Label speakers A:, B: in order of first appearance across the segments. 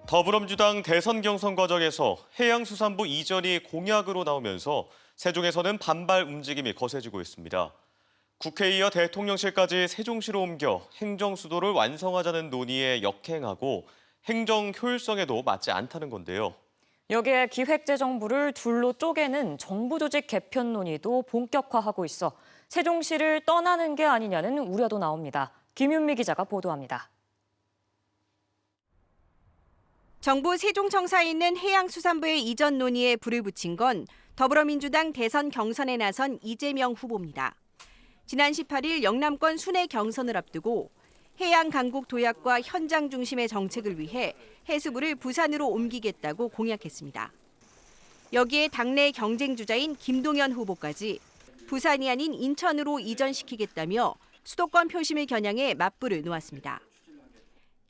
A: 더불어민주당 대선 경선 과정에서 해양수산부 이전이 공약으로 나오면서 세종에서는 반발 움직임이 거세지고 있습니다. 국회에 이어 대통령실까지 세종시로 옮겨 행정수도를 완성하자는 논의에 역행하고 행정 효율성에도 맞지 않다는 건데요.
B: 여기에 기획재정부를 둘로 쪼개는 정부 조직 개편 논의도 본격화하고 있어 세종시를 떠나는 게 아니냐는 우려도 나옵니다. 김윤미 기자가 보도합니다.
C: 정부 세종청사에 있는 해양수산부의 이전 논의에 불을 붙인 건 더불어민주당 대선 경선에 나선 이재명 후보입니다. 지난 18일 영남권 순회 경선을 앞두고 해양 강국 도약과 현장 중심의 정책을 위해 해수부를 부산으로 옮기겠다고 공약했습니다. 여기에 당내 경쟁 주자인 김동연 후보까지 부산이 아닌 인천으로 이전시키겠다며 수도권 표심을 겨냥해 맞불을 놓았습니다.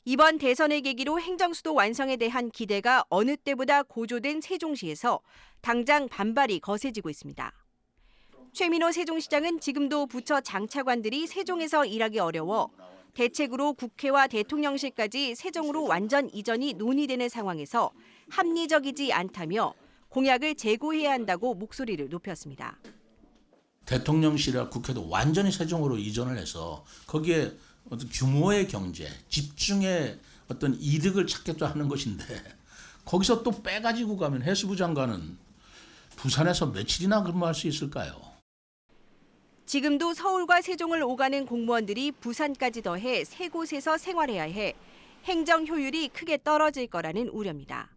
C: 이번 대선을 계기로 행정수도 완성에 대한 기대가 어느 때보다 고조된 세종시에서 당장 반발이 거세지고 있습니다. 최민호 세종시장은 지금도 부처 장차관들이 세종에서 일하기 어려워 대책으로 국회와 대통령실까지 세종으로 완전 이전이 논의되는 상황에서 합리적이지 않다며 공약을 재고해야 한다고 목소리를 높였습니다.
D: 대통령실이나 국회도 완전히 세종으로 이전을 해서 거기에 어떤 규모의 경제, 집중의 어떤 이득을 찾겠다 하는 것인데 거기서 또 빼가지고 가면 해수부 장관은 부산에서 며칠이나 근무할 수 있을까요?
C: 지금도 서울과 세종을 오가는 공무원들이 부산까지 더해 세 곳에서 생활해야 해 행정 효율이 크게 떨어질 거라는 우려입니다.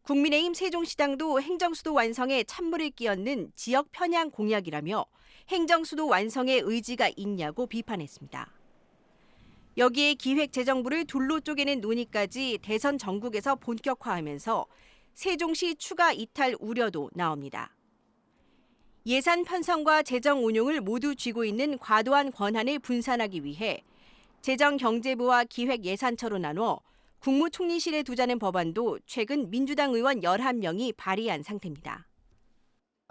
C: 국민의힘 세종시당도 행정수도 완성에 찬물을 끼얹는 지역 편향 공약이라며 행정수도 완성의 의지가 있냐고 비판했습니다. 여기에 기획재정부를 둘로 쪼개는 논의까지 대선 전국에서 본격화하면서 세종시 추가 이탈 우려도 나옵니다. 예산 편성과 재정 운용을 모두 쥐고 있는 과도한 권한을 분산하기 위해 재정경제부와 기획예산처로 나눠 국무총리실에 두자는 법안도 최근 민주당 의원 11명이 발의한 상태입니다.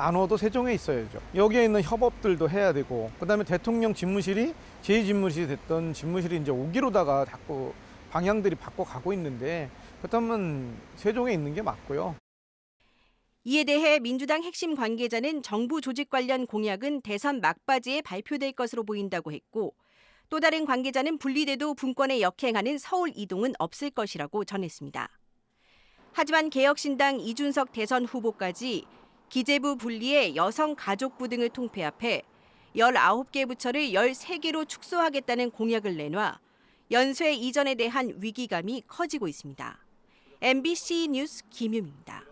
E: 나눠도 세종에 있어야죠. 여기에 있는 협업들도 해야 되고, 그다음에 대통령 집무실이 제2집무실이 됐던 집무실이 이제 5기로다가 자꾸 방향들이 바꿔가고 있는데, 그렇다면 세종에 있는 게 맞고요.
C: 이에 대해 민주당 핵심 관계자는 정부 조직 관련 공약은 대선 막바지에 발표될 것으로 보인다고 했고, 또 다른 관계자는 분리돼도 분권에 역행하는 서울 이동은 없을 것이라고 전했습니다. 하지만 개혁신당 이준석 대선 후보까지 기재부 분리에 여성가족부 등을 통폐합해 19개 부처를 13개로 축소하겠다는 공약을 내놔 연쇄 이전에 대한 위기감이 커지고 있습니다. MBC 뉴스 김유미입니다.